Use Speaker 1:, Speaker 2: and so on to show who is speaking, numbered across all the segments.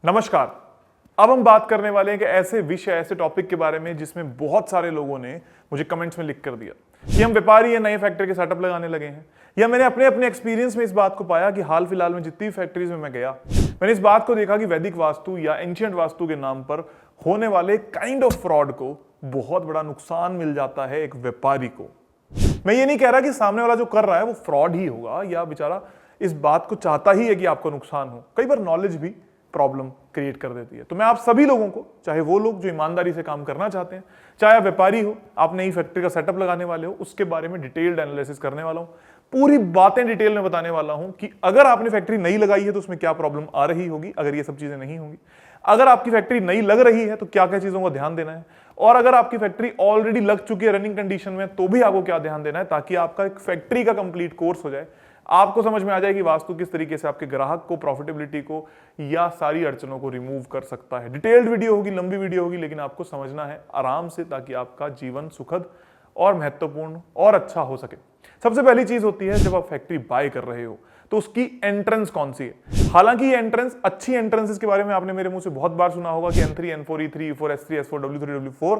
Speaker 1: नमस्कार। अब हम बात करने वाले हैं कि ऐसे विषय ऐसे टॉपिक के बारे में जिसमें बहुत सारे लोगों ने मुझे कमेंट्स में लिख कर दिया कि हम व्यापारी या नए फैक्ट्री के सेटअप लगाने लगे हैं, या मैंने अपने अपने एक्सपीरियंस में इस बात को पाया कि हाल फिलहाल में जितनी फैक्ट्रीज में मैं गया मैंने इस बात को देखा कि वैदिक वास्तु या एंशिएंट वास्तु के नाम पर होने वाले काइंड ऑफ फ्रॉड को बहुत बड़ा नुकसान मिल जाता है एक व्यापारी को। मैं ये नहीं कह रहा कि सामने वाला जो कर रहा है वो फ्रॉड ही होगा या बेचारा इस बात को चाहता ही है कि आपको नुकसान हो। कई बार नॉलेज भी प्रॉब्लम क्रिएट कर देती है। तो मैं आप सभी लोगों को, चाहे वो लोग जो ईमानदारी से काम करना चाहते हैं, चाहे आप व्यापारी हो, आप नई फैक्ट्री का सेटअप लगाने वाले हो, उसके बारे में डिटेल्ड एनालिसिस करने वाला हूं। पूरी बातें डिटेल में बताने वाला हूं कि अगर आपने फैक्ट्री नई लगाई है तो उसमें क्या प्रॉब्लम आ रही होगी अगर ये सब चीजें नहीं होंगी, अगर आपकी फैक्ट्री नई लग रही है तो क्या क्या चीजों का ध्यान देना है, और अगर आपकी फैक्ट्री ऑलरेडी लग चुकी है रनिंग कंडीशन में तो भी आपको क्या ध्यान देना है, ताकि आपका एक फैक्ट्री का कंप्लीट कोर्स हो जाए, आपको समझ में आ जाए कि वास्तु किस तरीके से आपके ग्राहक को, प्रॉफिटेबिलिटी को या सारी अड़चनों को रिमूव कर सकता है। डिटेल्ड वीडियो होगी, लंबी वीडियो होगी, लेकिन आपको समझना है आराम से, ताकि आपका जीवन सुखद और महत्वपूर्ण और अच्छा हो सके। सबसे पहली चीज होती है, जब आप फैक्ट्री बाय कर रहे हो तो उसकी एंट्रेंस कौन सी है। हालांकि ये एंट्रेंस, अच्छी एंट्रेंसेस के बारे में आपने मेरे मुंह से बहुत बार सुना होगा कि N3, N4, E3, E4, S3, S4, W3, W4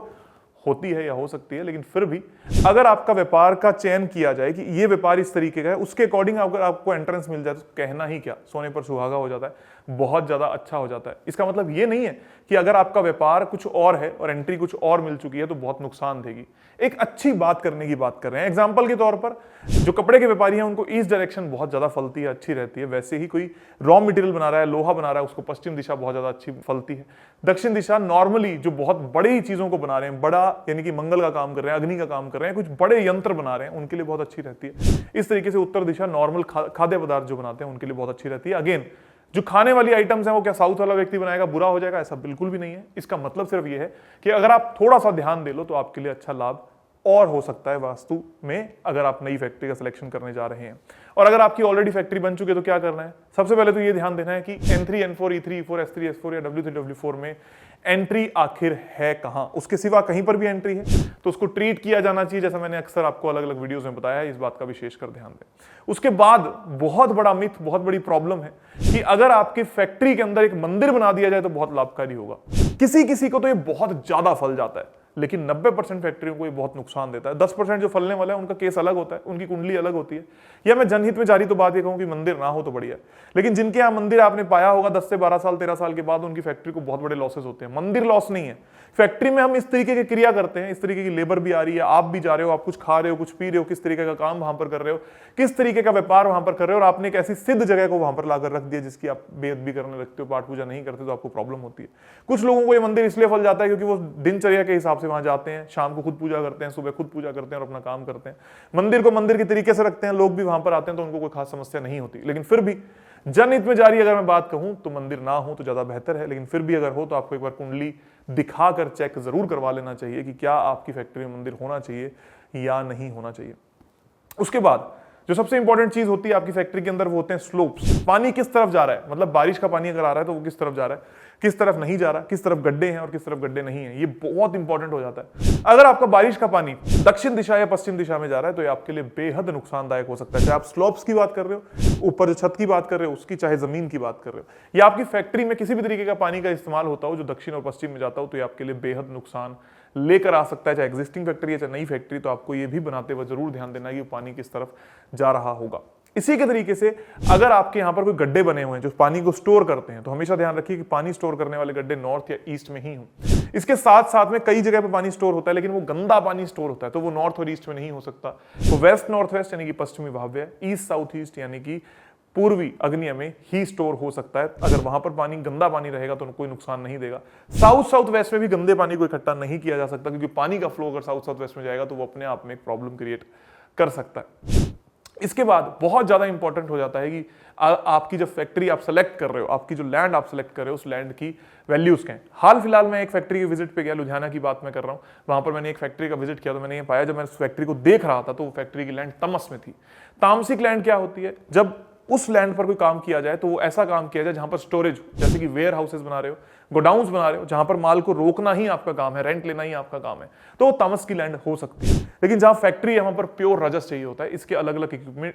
Speaker 1: होती है या हो सकती है, लेकिन फिर भी अगर आपका व्यापार का चयन किया जाए कि ये व्यापार इस तरीके का है, उसके अकॉर्डिंग अगर आपको एंट्रेंस मिल जाए तो कहना ही क्या, सोने पर सुहागा हो जाता है, बहुत ज्यादा अच्छा हो जाता है। इसका मतलब ये नहीं है कि अगर आपका व्यापार कुछ और है और एंट्री कुछ और मिल चुकी है तो बहुत नुकसान देगी। एक अच्छी बात करने की बात कर रहे हैं। एग्जाम्पल के तौर पर जो कपड़े के व्यापारी हैं उनको ईस्ट डायरेक्शन बहुत ज्यादा फलती है, अच्छी रहती है। वैसे ही कोई रॉ मटेरियल बना रहा है, लोहा बना रहा है, उसको पश्चिम दिशा बहुत ज्यादा अच्छी फलती है। दक्षिण दिशा नॉर्मली जो बहुत बड़ी चीजों को बना रहे हैं, बड़ा यानी कि मंगल का काम कर रहे हैं, अग्नि का काम कर रहे हैं, कुछ बड़े यंत्र बना रहे हैं, उनके लिए बहुत अच्छी रहती है। इस तरीके से उत्तर दिशा नॉर्मल खाद्य पदार्थ जो बनाते हैं उनके लिए बहुत अच्छी रहती है। अगेन, जो खाने वाली आइटम्स हैं वो क्या साउथ वाला व्यक्ति बनाएगा बुरा हो जाएगा, ऐसा बिल्कुल भी नहीं है। इसका मतलब सिर्फ ये है कि अगर आप थोड़ा सा ध्यान दे लो तो आपके लिए अच्छा लाभ और हो सकता है वास्तु में, अगर आप नई फैक्ट्री का सिलेक्शन करने जा रहे हैं। और अगर आपकी ऑलरेडी फैक्ट्री बन चुकी है तो क्या करना है, सबसे पहले तो ये ध्यान देना है कि N3, N4, E3, E4, S3, S4 या W3, W4 में एंट्री आखिर है कहां। उसके सिवा कहीं पर भी एंट्री है तो उसको ट्रीट किया जाना चाहिए, जैसा मैंने अक्सर आपको अलग अलग वीडियोस में बताया है। इस बात का विशेष कर ध्यान दें। उसके बाद बहुत बड़ा मिथ, बहुत बड़ी प्रॉब्लम है कि अगर आपकी फैक्ट्री के अंदर एक मंदिर बना दिया जाए तो बहुत लाभकारी होगा। किसी किसी को तो ये बहुत ज्यादा फल जाता है, लेकिन 90% फैक्ट्रियों को ये बहुत नुकसान देता है। 10% जो फलने वाला है उनका केस अलग होता है, उनकी कुंडली अलग होती है। या मैं जनहित में जारी तो बात ये कहूं कि मंदिर ना हो तो बढ़िया, लेकिन जिनके यहाँ मंदिर आपने पाया होगा 10 से 12 साल 13 साल के बाद उनकी फैक्ट्री को बहुत बड़े लॉसेस होते हैं। मंदिर लॉस नहीं है, फैक्ट्री में हम इस तरीके की क्रिया करते हैं, इस तरीके की लेबर भी आ रही है, आप भी जा रहे हो, आप कुछ खा रहे हो, कुछ पी रहे हो, किस तरीके का काम वहां पर कर रहे हो, किस तरीके का व्यापार वहां पर कर रहे हो, और आपने एक ऐसी सिद्ध जगह को वहां पर लाकर रख दिया जिसकी आप बेअदबी करने लगते हो, पाठ पूजा नहीं करते तो आपको प्रॉब्लम होती है। कुछ लोगों को ये मंदिर इसलिए फल जाता है क्योंकि वो दिनचर्या के हिसाब से वहां जाते हैं, शाम को खुद पूजा करते हैं, सुबह खुद पूजा करते हैं और अपना काम करते हैं, मंदिर को मंदिर के तरीके से रखते हैं, लोग भी वहां पर आते हैं तो उनको कोई खास समस्या नहीं होती। लेकिन फिर भी जनहित में जारी अगर मैं बात कहूं तो मंदिर ना हो तो ज्यादा बेहतर है, लेकिन फिर भी अगर हो तो आपको एक बार कुंडली दिखाकर चेक जरूर करवा लेना चाहिए कि क्या आपकी फैक्ट्री में मंदिर होना चाहिए या नहीं होना चाहिए। उसके बाद जो सबसे इंपॉर्टेंट चीज होती है आपकी फैक्ट्री के अंदर वो होते हैं स्लोप्स। पानी किस तरफ जा रहा है, मतलब बारिश का पानी अगर आ रहा है तो वो किस तरफ जा रहा है, किस तरफ नहीं जा रहा, किस तरफ गड्ढे हैं और किस तरफ गड्ढे नहीं है, ये बहुत इंपॉर्टेंट हो जाता है। अगर आपका बारिश का पानी दक्षिण दिशा या पश्चिम दिशा में जा रहा है तो ये आपके लिए बेहद नुकसानदायक हो सकता है। चाहे आप स्लोप्स की बात कर रहे हो, ऊपर जो छत की बात कर रहे हो उसकी, चाहे जमीन की बात कर रहे हो, या आपकी फैक्ट्री में किसी भी तरीके का पानी का इस्तेमाल होता हो जो दक्षिण और पश्चिम में जाता हो, तो ये आपके लिए बेहद नुकसान लेकर आ सकता है। चाहे एग्जिस्टिंग फैक्ट्री है चाहे नई फैक्ट्री, तो आपको ये भी बनाते हुए जरूर ध्यान देना है कि पानी किस तरफ जा रहा होगा। इसी के तरीके से अगर आपके यहां पर कोई गड्ढे बने हुए हैं जो पानी को स्टोर करते हैं, तो हमेशा ध्यान रखिए कि पानी स्टोर करने वाले गड्ढे नॉर्थ या ईस्ट में ही हों। इसके साथ साथ में कई जगह पर पानी स्टोर होता है, लेकिन वो गंदा पानी स्टोर होता है तो वो नॉर्थ और ईस्ट में नहीं हो सकता। तो वेस्ट नॉर्थ वेस्ट यानी कि पश्चिमी भाव्य, ईस्ट साउथ ईस्ट यानी कि पूर्वी आग्नेय में ही स्टोर हो सकता है। अगर वहां पर पानी, गंदा पानी रहेगा तो कोई नुकसान नहीं देगा। साउथ साउथ वेस्ट में भी गंदे पानी को इकट्ठा नहीं किया जा सकता, क्योंकि पानी का फ्लो अगर साउथ साउथ वेस्ट में जाएगा तो वो अपने आप में एक प्रॉब्लम क्रिएट कर सकता है। इसके बाद बहुत ज्यादा इंपॉर्टेंट हो जाता है कि आपकी जब फैक्ट्री आप सेलेक्ट कर रहे हो, आपकी जो लैंड आप सेलेक्ट कर रहे हो, उस लैंड की वैल्यूज क्या है। हाल फिलहाल मैं एक फैक्ट्री के विजिट पे गया, लुधियाना की बात मैं कर रहा हूँ। वहां पर मैंने एक फैक्ट्री का विजिट किया तो मैंने ये पाया, जब मैं उस फैक्ट्री को देख रहा था तो वो फैक्ट्री की लैंड तमस में थी। तामसिक लैंड क्या होती है, जब उस लैंड पर कोई काम किया जाए तो वो ऐसा काम किया जाए जहां पर स्टोरेज, जैसे कि वेयर हाउसेस बना रहे हो, गोडाउन्स बना रहे हो, जहां पर माल को रोकना ही आपका काम है, रेंट लेना ही आपका काम है, तो वो तामस की लैंड हो सकती है। लेकिन जहां फैक्ट्री है वहां पर प्योर रजस चाहिए होता है। इसके अलग अलग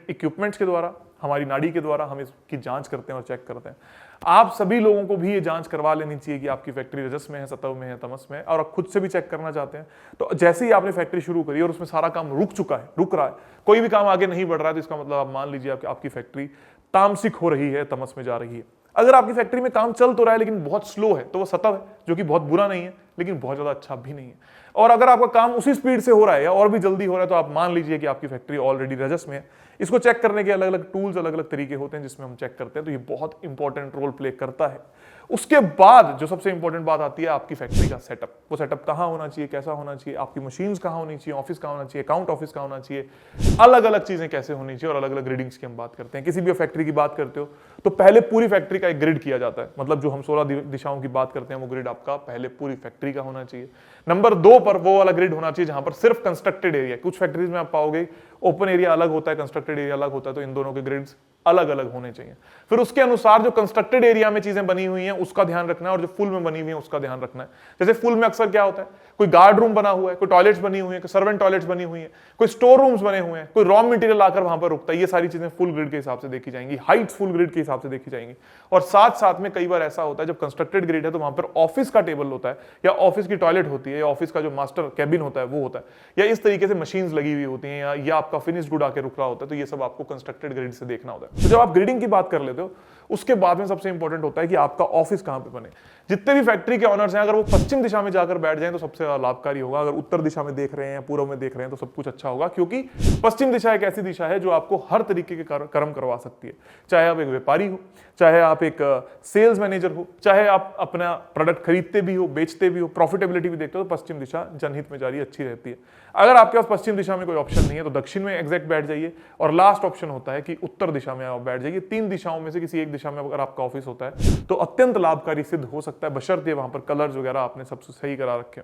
Speaker 1: इक्विपमेंट्स के द्वारा हमारी नाड़ी के द्वारा हम इसकी जांच करते हैं और चेक करते हैं। आप सभी लोगों को भी ये जांच करवा लेनी चाहिए कि आपकी फैक्ट्री रजस में है, सतव में है, तमस में है, और आप खुद से भी चेक करना चाहते हैं तो जैसे ही आपने फैक्ट्री शुरू करी और उसमें सारा काम रुक चुका है, रुक रहा है, कोई भी काम आगे नहीं बढ़ रहा है, तो इसका मतलब आप मान लीजिए आपकी फैक्ट्री तामसिक हो रही है, तमस में जा रही है। अगर आपकी फैक्ट्री में काम चल तो रहा है लेकिन बहुत स्लो है तो वो सतव है, जो कि बहुत बुरा नहीं है लेकिन बहुत ज्यादा अच्छा भी नहीं है। और अगर आपका काम उसी स्पीड से हो रहा है या और भी जल्दी हो रहा है तो आप मान लीजिए कि आपकी फैक्ट्री ऑलरेडी रजस में है। इसको चेक करने के अलग अलग टूल्स, अलग अलग तरीके होते हैं जिसमें हम चेक करते हैं, तो ये बहुत इंपॉर्टेंट रोल प्ले करता है। उसके बाद जो सबसे इंपॉर्टेंट बात आती है आपकी फैक्ट्री का सेटअप। वो सेटअप कहाँ होना चाहिए, कैसा होना चाहिए, आपकी मशीन्स कहाँ होनी चाहिए, ऑफिस कहाँ होना चाहिए, अकाउंट ऑफिस कहाँ होना चाहिए, अलग अलग चीजें कैसे होनी चाहिए और अलग अलग ग्रिडिंग्स की हम बात करते हैं। किसी भी फैक्ट्री की बात करते हो तो पहले पूरी फैक्ट्री का एक ग्रिड किया जाता है, मतलब जो हम 16 दिशाओं की बात करते हैं वो ग्रिड आपका पहले पूरी फैक्ट्री का होना चाहिए। नंबर 2 पर वो वाला ग्रिड होना चाहिए जहां पर सिर्फ कंस्ट्रक्टेड एरिया, कुछ फैक्ट्रीज में आप पाओगे ओपन एरिया अलग होता है, कंस्ट्रक्टेड एरिया अलग होता है, तो इन दोनों के ग्रिड्स अलग अलग होने चाहिए। फिर उसके अनुसार जो कंस्ट्रक्टेड एरिया में चीजें बनी हुई हैं उसका ध्यान रखना है और जो फुल में बनी हुई है उसका ध्यान रखना है। जैसे फुल में अक्सर क्या होता है, कोई गार्ड रूम बना हुआ है, कोई टॉयलेट्स बनी हुई है, कोई सर्वेंट टॉयलेट्स बनी हुई है, कोई स्टोर रूम्स बने हुए हैं, कोई रॉ मटेरियल आकर वहां पर रुकता है, ये सारी चीजें फुल ग्रिड के हिसाब से देखी जाएंगी, हाइट्स फुल ग्रिड के हिसाब से देखी जाएंगी। और साथ साथ में कई बार ऐसा होता है जब कंस्ट्रक्टेड ग्रिड है तो वहां पर ऑफिस का टेबल होता है या ऑफिस की टॉयलेट होती है या ऑफिस का जो मास्टर कैबिन होता है वो होता है, या इस तरीके से मशीन्स लगी हुई होती हैं या आपका फिनिश गुड आके रुक रहा होता है, तो ये सब आपको कंस्ट्रक्टेड ग्रिड से देखना होता है। तो जब आप ग्रिडिंग की बात कर लेते हो उसके बाद में सबसे इंपॉर्टेंट होता है कि आपका ऑफिस कहां पे बने। जितने भी फैक्ट्री के ऑनर्स हैं अगर वो पश्चिम दिशा में जाकर बैठ जाएं तो सबसे ज्यादा लाभकारी होगा। अगर उत्तर दिशा में देख रहे हैं, पूर्व में देख रहे हैं तो सब कुछ अच्छा होगा, क्योंकि पश्चिम दिशा एक ऐसी दिशा है जो आपको हर तरीके के कर्म करवा सकती है। चाहे आप एक व्यापारी हो, चाहे आप एक सेल्स मैनेजर हो, चाहे आप अपना प्रोडक्ट खरीदते भी हो, बेचते भी हो, प्रॉफिटेबिलिटी भी देखते हो, तो पश्चिम दिशा जनहित में जारी अच्छी रहती है। अगर आपके पास पश्चिम दिशा में कोई ऑप्शन नहीं है तो दक्षिण में एग्जैक्ट बैठ जाइए, और लास्ट ऑप्शन होता है कि उत्तर दिशा में आप बैठ जाइए। 3 दिशाओं में से किसी एक दिशा में अगर आपका ऑफिस होता है तो अत्यंत लाभकारी सिद्ध हो सकता है, बशर्ते वहां पर कलर्स वगैरह आपने सबसे सही करा रखे।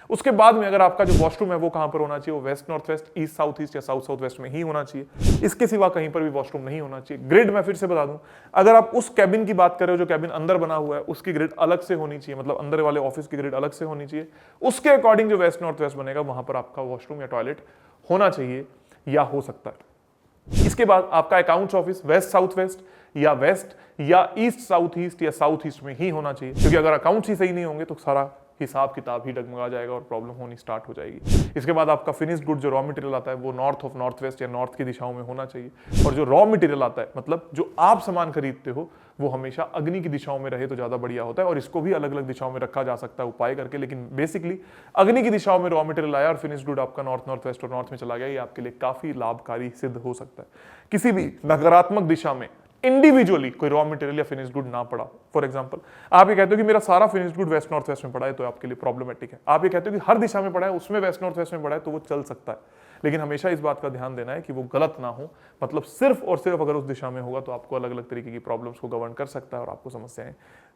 Speaker 1: उसके बाद में अगर आपका जो वॉशरूम है वो कहां पर होना चाहिए, वो west north west, east south east या साउथ साउथ वेस्ट में ही होना चाहिए। इसके सिवा कहीं पर भी वॉशरूम नहीं होना चाहिए। ग्रिड मैं फिर से बता दूं, अगर आप उस कैबिन की बात कर रहे हो जो कैबिन अंदर बना हुआ है उसकी ग्रिड अलग से होनी चाहिए, मतलब अंदर वाले ऑफिस की ग्रिड अलग से होनी चाहिए। उसके अकॉर्डिंग जो वेस्ट नॉर्थ वेस्ट बनेगा वहां पर आपका वॉशरूम या टॉयलेट होना चाहिए या हो सकता है। इसके बाद आपका accounts office west south west या वेस्ट या ईस्ट साउथ ईस्ट या साउथ ईस्ट में ही होना चाहिए, क्योंकि अगर अकाउंट्स ही सही नहीं होंगे तो सारा हिसाब किताब ही डगमगा जाएगा और प्रॉब्लम होनी स्टार्ट हो जाएगी। इसके बाद आपका फिनिश्ड गुड जो रॉ मटेरियल आता है वो नॉर्थ ऑफ नॉर्थ वेस्ट या नॉर्थ की दिशाओं में होना चाहिए, और जो रॉ मटेरियल आता है मतलब जो आप सामान खरीदते हो वो हमेशा अग्नि की दिशाओं में रहे तो ज्यादा बढ़िया होता है। और इसको भी अलग अलग दिशाओं में रखा जा सकता है उपाय करके, लेकिन बेसिकली अग्नि की दिशाओं में रॉ मटेरियल आया और फिनिश्ड गुड आपका नॉर्थ नॉर्थ वेस्ट और नॉर्थ में चला गया, ये आपके लिए काफी लाभकारी सिद्ध हो सकता है। किसी भी नकारात्मक दिशा में इंडिविजुअली कोई रॉ मटेरियल या फिनिश्ड गुड ना पड़ा, फॉर एग्जांपल आप ये कहते हो कि मेरा सारा finished good west north west में पड़ा है, तो आपके लिए प्रॉब्लमेटिक है। आप ये कहते हो कि हर दिशा में पड़ा है, उसमें वेस्ट नॉर्थ वेस्ट में पड़ा है, तो वो चल सकता है, लेकिन हमेशा इस बात का ध्यान देना है कि वो गलत ना हो। मतलब सिर्फ और सिर्फ अगर उस दिशा में होगा तो आपको अलग अलग तरीके की प्रॉब्लम्स को गवर्न कर सकता है और आपको समस्याएं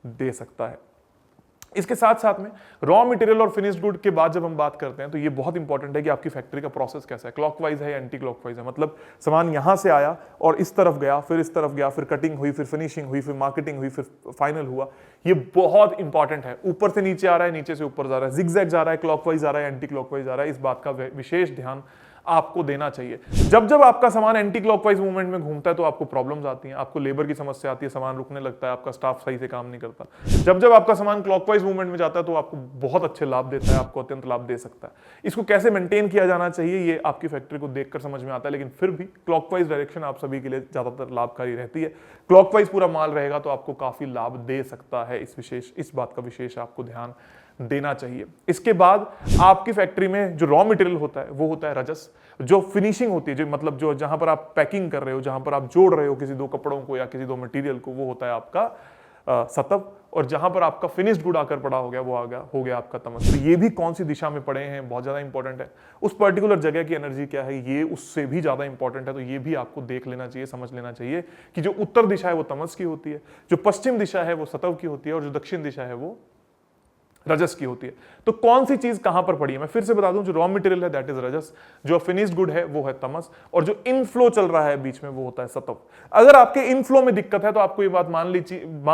Speaker 1: दे सकता है। इसके साथ साथ में रॉ मटेरियल और फिनिश्ड गुड के बाद जब हम बात करते हैं तो ये बहुत इंपॉर्टेंट है कि आपकी फैक्ट्री का प्रोसेस कैसा है, क्लॉकवाइज है या एंटी क्लॉकवाइज है। मतलब सामान यहां से आया और इस तरफ गया, फिर इस तरफ गया, फिर कटिंग हुई, फिर फिनिशिंग हुई, फिर मार्केटिंग हुई, फिर फाइनल हुआ। ये बहुत इंपॉर्टेंट है। ऊपर से नीचे आ रहा है, नीचे से ऊपर जा रहा है, जिगजैग जा रहा है, क्लॉकवाइज आ रहा है, एंटी क्लॉकवाइज आ रहा है, इस बात का विशेष ध्यान आपको देना चाहिए। जब जब आपका सामान एंटी क्लॉकवाइज मूवमेंट में घूमता है तो आपको प्रॉब्लम्स आती हैं, आपको लेबर की समस्या आती है, सामान रुकने लगता है, आपका स्टाफ सही से काम नहीं करता। जब जब आपका सामान क्लॉकवाइज मूवमेंट में जाता है तो आपको बहुत अच्छे लाभ देता है, आपको अत्यंत लाभ दे सकता है। इसको कैसे मेंटेन किया जाना चाहिए ये आपकी फैक्ट्री को देखकर समझ में आता है, लेकिन फिर भी क्लॉकवाइज डायरेक्शन आप सभी के लिए ज्यादातर लाभकारी रहती है। क्लॉकवाइज पूरा माल रहेगा तो आपको काफी लाभ दे सकता है। इस बात का विशेष आपको ध्यान देना चाहिए। इसके बाद आपकी फैक्ट्री में जो रॉ मटेरियल होता है वो होता है रजस। जो फिनिशिंग होती है, जो मतलब जो जहां पर आप पैकिंग कर रहे हो, जहां पर आप जोड़ रहे हो किसी दो कपड़ों को या किसी दो मटेरियल को, वो होता है आपका सतव। और जहां पर आपका फिनिश्ड गुड आकर पड़ा हो गया वो हो गया आपका तमस। तो ये भी कौन सी दिशा में पड़े हैं बहुत ज्यादा इंपॉर्टेंट है। उस पर्टिकुलर जगह की एनर्जी क्या है ये उससे भी ज्यादा इंपॉर्टेंट है। तो ये भी आपको देख लेना चाहिए, समझ लेना चाहिए कि जो उत्तर दिशा है वो तमस की होती है, जो पश्चिम दिशा है वो सतव की होती है, और जो दक्षिण दिशा है वो रजस की होती है। तो कौन सी चीज कहां पर पड़ी है मैं फिर से बता दूं, जो रॉ मटेरियल है दैट इज रजस, जो फिनिश्ड गुड है वो है तमस, और जो इनफ्लो चल रहा है बीच में वो होता है सतव। अगर आपके इनफ्लो में दिक्कत है तो आपको ये बात मान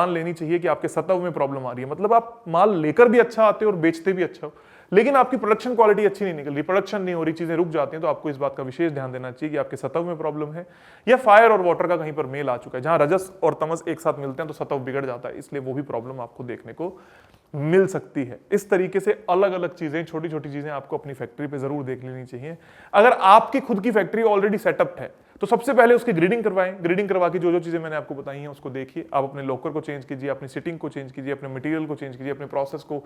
Speaker 1: लेनी चाहिए कि आपके सतव में प्रॉब्लम आ रही है। मतलब आप माल लेकर भी अच्छा आते हो और बेचते भी अच्छा हो, लेकिन आपकी प्रोडक्शन क्वालिटी अच्छी नहीं निकल रही, प्रोडक्शन नहीं हो रही, चीजें रुक जाती हैं, तो आपको इस बात का विशेष ध्यान देना चाहिए कि आपके सतव में प्रॉब्लम है या फायर और वाटर का कहीं पर मेल आ चुका है। जहां रजस और तमस एक साथ मिलते हैं तो सतव बिगड़ जाता है, इसलिए वो भी प्रॉब्लम आपको देखने को मिल सकती है। इस तरीके से अलग अलग चीजें, छोटी छोटी चीजें आपको अपनी फैक्ट्री पे जरूर देख लेनी चाहिए। अगर आपकी खुद की फैक्ट्री ऑलरेडी सेटअप है तो सबसे पहले उसकी ग्रीडिंग करवाएं। ग्रीडिंग करवा के जो जो चीजें मैंने आपको बताई हैं उसको देखिए। आप अपने लॉकर को चेंज कीजिए, अपनी सिटिंग को चेंज कीजिए, अपने मटेरियल को चेंज कीजिए, अपने प्रोसेस को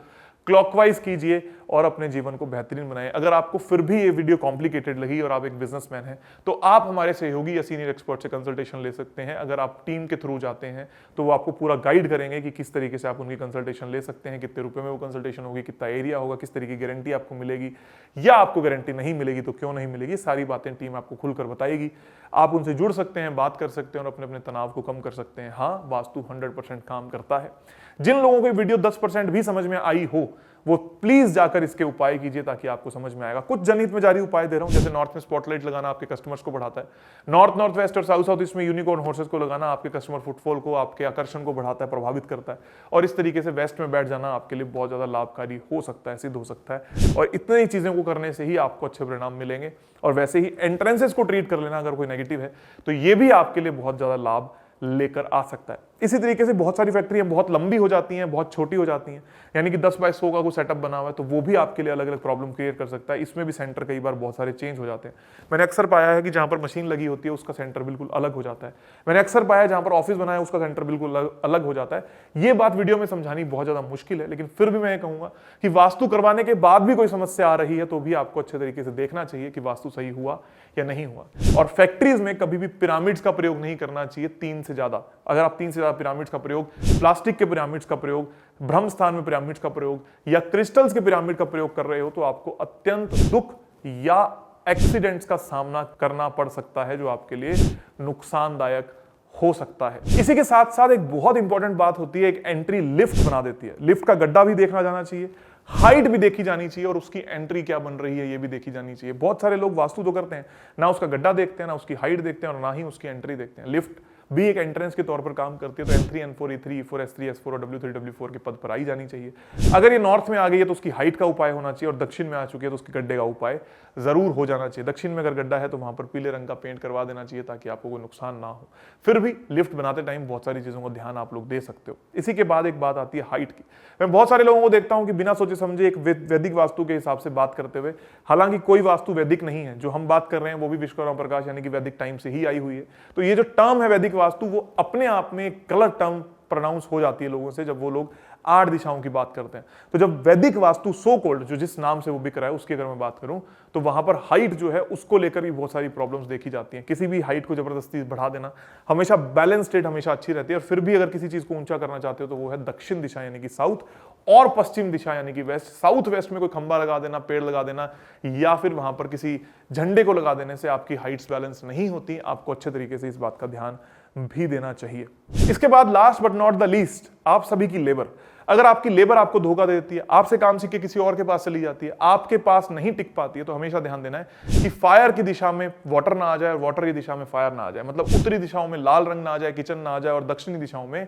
Speaker 1: क्लॉकवाइज कीजिए और अपने जीवन को बेहतरीन बनाएं। अगर आपको फिर भी ये वीडियो कॉम्प्लिकेटेड लगी और आप एक बिजनेसमैन हैं तो आप हमारे सहयोगी या सीनियर एक्सपर्ट से कंसल्टेशन ले सकते हैं। अगर आप टीम के थ्रू जाते हैं तो वो आपको पूरा गाइड करेंगे कि किस तरीके से आप उनकी कंसल्टेशन ले सकते हैं, कितने रुपए में वो कंसल्टेशन होगी, कितना एरिया होगा, किस तरीके की गारंटी आपको मिलेगी या आपको गारंटी नहीं मिलेगी तो क्यों नहीं मिलेगी, सारी बातें टीम आपको खुलकर बताएगी। आप उनसे जुड़ सकते हैं, बात कर सकते हैं और अपने अपने तनाव को कम कर सकते हैं। हाँ, वास्तु 100% काम करता है। जिन लोगों को वीडियो 10% भी समझ में आई हो वो प्लीज जाकर इसके उपाय कीजिए ताकि आपको समझ में आएगा। कुछ जनहित में जारी उपाय दे रहा हूं, जैसे नॉर्थ में स्पॉटलाइट लगाना आपके कस्टमर्स को बढ़ाता है, नॉर्थ वेस्ट और साउथ ईस्ट में यूनिकॉर्न हॉर्सेस को लगाना आपके कस्टमर फुटफॉल को, आपके आकर्षण को बढ़ाता है, प्रभावित करता है। और इस तरीके से वेस्ट में बैठ जाना आपके लिए बहुत ज्यादा लाभकारी हो सकता है, सिद्ध हो सकता है। और इतनी ही चीजों को करने से ही आपको अच्छे परिणाम मिलेंगे। और वैसे ही एंट्रेंसेस को ट्रीट कर लेना अगर कोई नेगेटिव है तो ये भी आपके लिए बहुत ज्यादा लाभ लेकर आ सकता है। इसी तरीके से बहुत सारी फैक्ट्रियां बहुत लंबी हो जाती हैं, बहुत छोटी हो जाती हैं, यानी कि 10 बाय 100 का कोई सेटअप बना हुआ है तो वो भी आपके लिए अलग अलग प्रॉब्लम क्रिएट कर सकता है। इसमें भी सेंटर कई बार बहुत सारे चेंज हो जाते हैं। मैंने अक्सर पाया है कि जहां पर मशीन लगी होती है उसका सेंटर बिल्कुल अलग हो जाता है। मैंने अक्सर पाया है जहां पर ऑफिस बना है उसका सेंटर बिल्कुल अलग हो जाता है। ये बात वीडियो में समझानी बहुत ज्यादा मुश्किल है, लेकिन फिर भी मैं कहूंगा कि वास्तु करवाने के बाद भी कोई समस्या आ रही है तो भी आपको अच्छे तरीके से देखना चाहिए कि वास्तु सही हुआ या नहीं हुआ। और फैक्ट्रीज में कभी भी पिरामिड्स का प्रयोग नहीं करना चाहिए 3 से ज्यादा। अगर आप 3 से ज्यादा पिरामिड्स का प्रयोग, प्लास्टिक के पिरामिड्स का प्रयोग, ब्रह्म स्थान में पिरामिड्स का प्रयोग या क्रिस्टल्स के पिरामिड का प्रयोग कर रहे हो तो आपको अत्यंत दुख या एक्सीडेंट्स का सामना करना पड़ सकता है जो आपके लिए नुकसानदायक हो सकता है। इसी के साथ साथ एक बहुत इंपॉर्टेंट बात होती है, एक एंट्री लिफ्ट बना देती है। लिफ्ट का गड्ढा भी देखना जाना चाहिए, हाइट भी देखी जानी चाहिए और उसकी एंट्री क्या बन रही है ये भी देखी जानी चाहिए। बहुत सारे लोग वास्तु तो करते हैं, ना उसका गड्ढा देखते हैं, ना उसकी हाइट देखते हैं और ना ही उसकी एंट्री देखते हैं। लिफ्ट भी एक एंट्रेंस के तौर पर काम करती है, तो N3 N4 E3 E4 S3 S4 और W3 W4 के पद पर आई जानी चाहिए। अगर ये नॉर्थ में आ गई है तो उसकी हाइट का उपाय होना चाहिए और दक्षिण में आ चुकी है तो उसके गड्ढे का उपाय जरूर हो जाना चाहिए। दक्षिण में अगर गड्ढा है तो वहां पर पीले रंग का पेंट करवा देना चाहिए ताकि आपको कोई नुकसान ना हो। फिर भी लिफ्ट बनाते टाइम बहुत सारी चीजों को ध्यान आप लोग दे सकते हो। इसी के बाद एक बात आती है हाइट की। मैं बहुत सारे लोगों को देखता हूं कि बिना सोचे समझे एक वैदिक वास्तु के हिसाब से बात करते हुए, हालांकि कोई वास्तु वैदिक नहीं है, जो हम बात कर रहे हैं वो भी विश्वकर्मा प्रकाश यानी कि वैदिक टाइम से ही आई हुई है। तो ये जो टर्म है वैदिक वास्तु वो अपने आप में एक गलत टर्म प्रोनाउंस हो जाती है लोगों से जब वो लोग 8 दिशाओं की बात करते हैं। तो जब वैदिक वास्तु सो कॉल्ड, जो जिस नाम से वो बिक रहा है उसकी अगर मैं बात करूं तो वहां पर हाइट जो है उसको लेकर भी बहुत सारी प्रॉब्लम्स देखी जाती हैं। किसी भी हाइट को जबरदस्ती बढ़ा देना, हमेशा बैलेंस स्टेट हमेशा अच्छी रहती है। और फिर भी अगर किसी चीज को ऊंचा करना चाहते हो तो वो है दक्षिण दिशा यानी कि साउथ और पश्चिम दिशा यानी कि वेस्ट। साउथ वेस्ट में कोई खंबा लगा देना, पेड़ लगा देना या फिर वहां पर किसी झंडे को लगा देने से आपकी हाइट्स बैलेंस नहीं होती। आपको अच्छे तरीके से इस बात का ध्यान भी देना चाहिए। इसके बाद last but not the least, आप सभी की लेबर। अगर आपकी लेबर आपको धोखा दे देती है, आपसे काम सीख के किसी और के पास चली जाती है, आपके पास नहीं टिक पाती है, तो हमेशा ध्यान देना है कि फायर की दिशा में वाटर ना आ जाए और वाटर की दिशा में फायर ना आ जाए। मतलब उत्तरी दिशाओं में लाल रंग ना आ जाए, किचन ना आ जाए और दक्षिणी दिशाओं में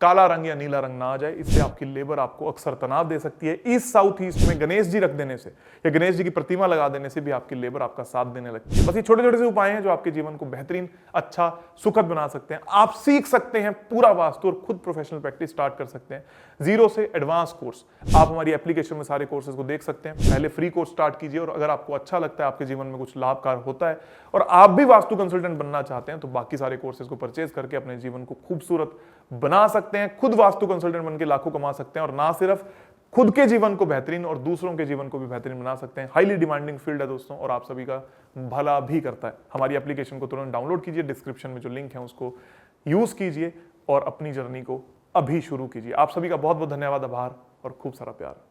Speaker 1: काला रंग या नीला रंग ना आ जाए। इससे आपकी लेबर आपको अक्सर तनाव दे सकती है। ईस्ट साउथ ईस्ट में गणेश जी रख देने से या गणेश जी की प्रतिमा लगा देने से भी आपकी लेबर आपका साथ देने लगती है। बस ये छोटे छोटे से उपाय हैं जो आपके जीवन को बेहतरीन, अच्छा, सुखद बना सकते हैं। आप सीख सकते हैं पूरा वास्तु और खुद प्रोफेशनल प्रैक्टिस स्टार्ट कर सकते हैं। 0 से एडवांस कोर्स आप हमारी एप्लीकेशन में सारे कोर्सेज को देख सकते हैं। पहले फ्री कोर्स स्टार्ट कीजिए और अगर आपको अच्छा लगता है, आपके जीवन में कुछ लाभकार होता है और आप भी वास्तु कंसल्टेंट बनना चाहते हैं तो बाकी सारे कोर्सेज को परचेज करके अपने जीवन को खूबसूरत बना सकते हैं। खुद वास्तु कंसल्टेंट बनके लाखों कमा सकते हैं और ना सिर्फ खुद के जीवन को बेहतरीन और दूसरों के जीवन को भी बेहतरीन बना सकते हैं। हाईली डिमांडिंग फील्ड है दोस्तों और आप सभी का भला भी करता है। हमारी एप्लीकेशन को तुरंत डाउनलोड कीजिए, डिस्क्रिप्शन में जो लिंक है उसको यूज कीजिए और अपनी जर्नी को अभी शुरू कीजिए। आप सभी का बहुत बहुत धन्यवाद, आभार और खूब सारा प्यार।